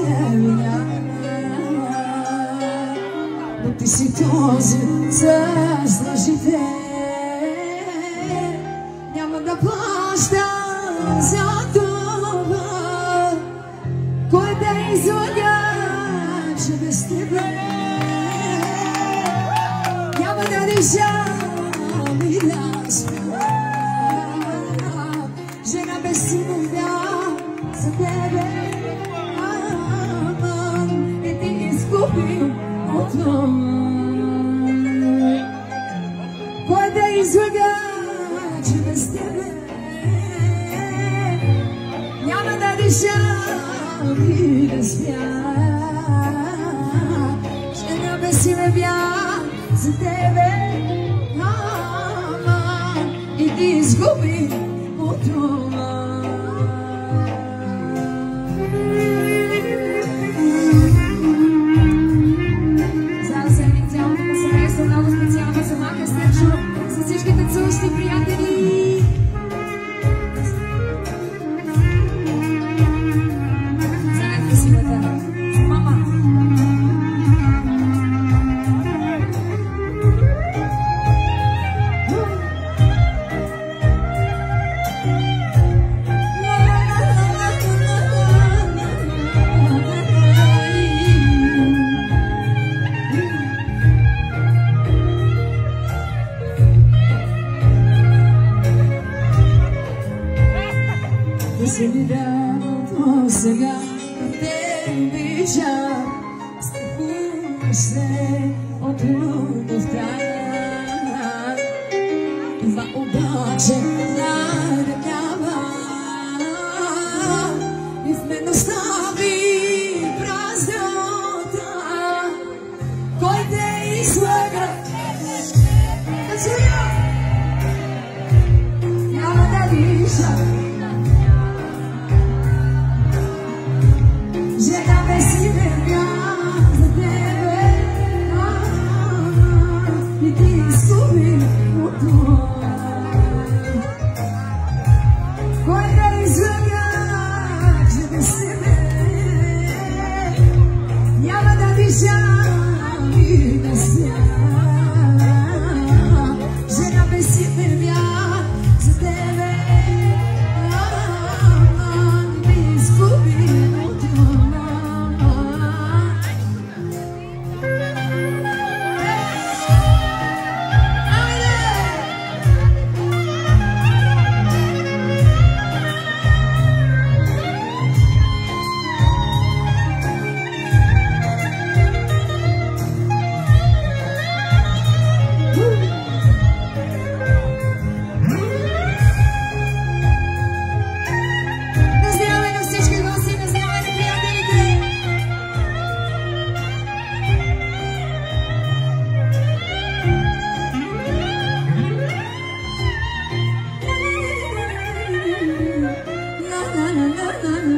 меня. Но ти си този заслужител. Няма да плащам за това, кой да излага, че без тебе няма да решам и да спя. Жена без синовя за тебе, и ти изгуби отново. Кой да излага, че без тебе няма да решам и да спя. Жена без синовя за тебе, и ти изгуби отново. До сега те обичам, страхуваш се от любовта. Това обаче наранява и в мен остави празнота. Кой те излага, няма да диша. Жена без синовя за тебе, и ти изгуби отново. Кой да излага, че без тебе няма да дишам и да спя. Жена без синовя за тебе, и ти изгуби отново. Na na na na na.